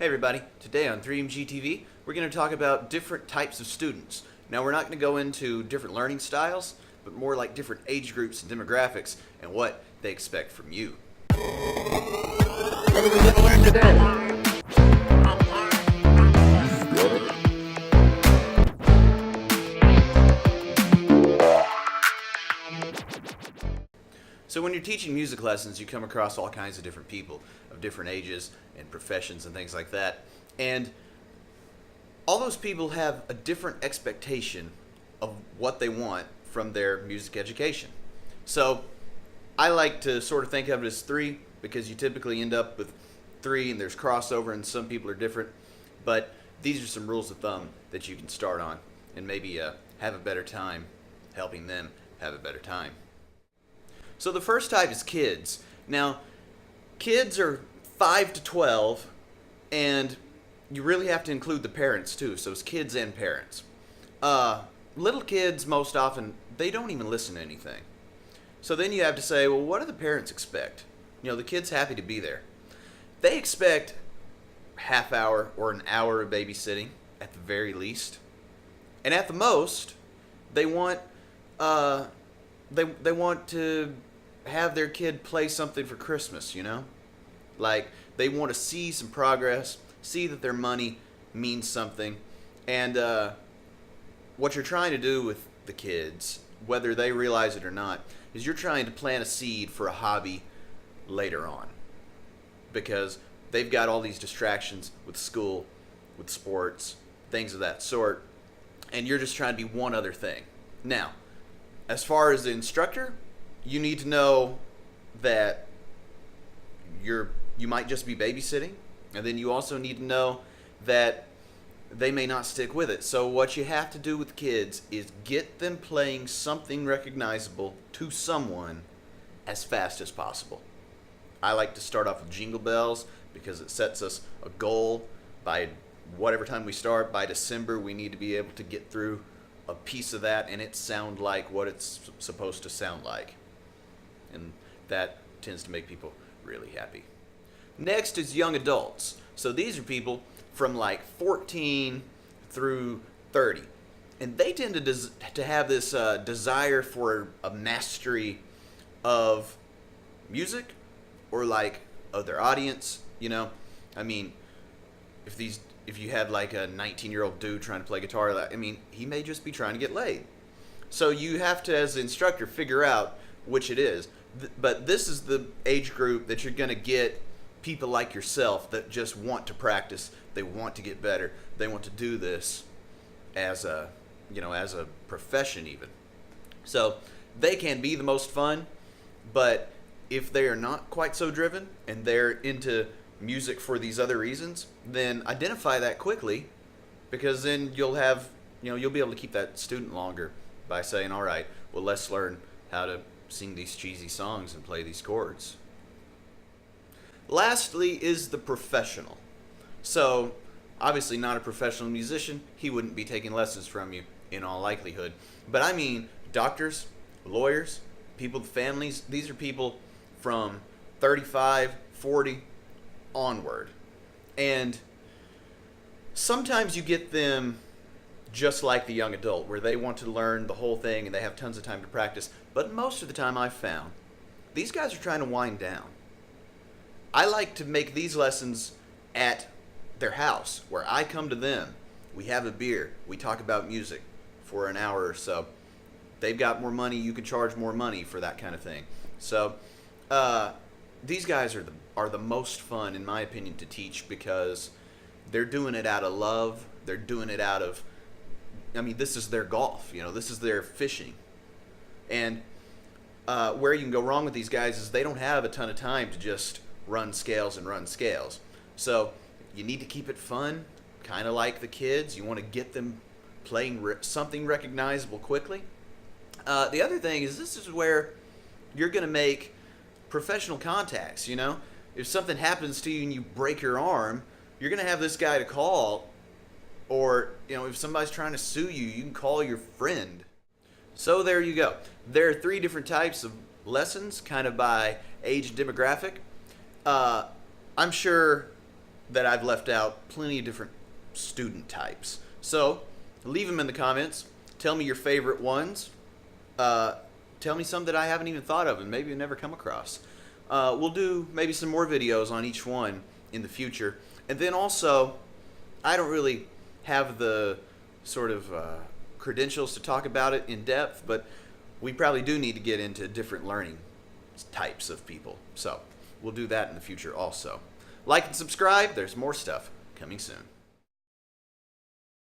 Hey everybody, today on 3MG TV, we're going to talk about different types of students. Now we're not going to go into different learning styles, but more like different age groups and demographics and what they expect from you. So when you're teaching music lessons, you come across all kinds of different people of different ages and professions and things like that. And all those people have a different expectation of what they want from their music education. So I like to sort of think of it as three because you typically end up with three and there's crossover and some people are different. But these are some rules of thumb that you can start on and maybe have a better time helping them have a better time. So the first type is kids. Now, kids are 5 to 12, and you really have to include the parents too, so it's kids and parents. Little kids, most often, they don't even listen to anything. So then you have to say, well, what do the parents expect? You know, the kid's happy to be there. They expect half hour or an hour of babysitting at the very least. And at the most, they want they want to have their kid play something for Christmas, you know? Like, they want to see some progress, see that their money means something. And what you're trying to do with the kids, whether they realize it or not, is you're trying to plant a seed for a hobby later on. Because they've got all these distractions with school, with sports, things of that sort, and you're just trying to be one other thing. Now, as far as the instructor, you need to know that you might just be babysitting, and then you also need to know that they may not stick with it. So what you have to do with kids is get them playing something recognizable to someone as fast as possible. I like to start off with Jingle Bells because it sets us a goal. By whatever time we start, by December, we need to be able to get through a piece of that and it sound like what it's supposed to sound like. And that tends to make people really happy. Next is young adults. So these are people from like 14 through 30. And they tend to have this desire for a mastery of music or like of their audience, you know? I mean, if you had like a 19-year-old dude trying to play guitar, I mean, he may just be trying to get laid. So you have to, as the instructor, figure out which it is. But this is the age group that you're going to get people like yourself that just want to practice. They want to get better. They want to do this as a profession even. So they can be the most fun, but if they are not quite so driven and they're into music for these other reasons, then identify that quickly, because then you'll be able to keep that student longer by saying, all right, well, let's learn how to sing these cheesy songs and play these chords. Lastly is the professional. So obviously not a professional musician, he wouldn't be taking lessons from you in all likelihood. But I mean doctors, lawyers, people with families. These are people from 35, 40 onward. And sometimes you get them just like the young adult, where they want to learn the whole thing and they have tons of time to practice. But most of the time I've found, these guys are trying to wind down. I like to make these lessons at their house, where I come to them, we have a beer, we talk about music for an hour or so. They've got more money, you can charge more money for that kind of thing. So these guys are the most fun, in my opinion, to teach, because they're doing it out of love. They're doing it out of, I mean, this is their golf, you know, this is their fishing. And where you can go wrong with these guys is they don't have a ton of time to just run scales and run scales. So you need to keep it fun, kind of like the kids. You want to get them playing something recognizable quickly. The other thing is, this is where you're going to make professional contacts, you know? If something happens to you and you break your arm, you're going to have this guy to call. Or, you know, if somebody's trying to sue you, you can call your friend. So there you go. There are three different types of lessons, kind of by age and demographic. I'm sure that I've left out plenty of different student types. So leave them in the comments. Tell me your favorite ones. Tell me some that I haven't even thought of and maybe never come across. We'll do maybe some more videos on each one in the future. And then also, I don't really have the sort of credentials to talk about it in depth, but we probably do need to get into different learning types of people. So we'll do that in the future also. Like and subscribe. There's more stuff coming soon.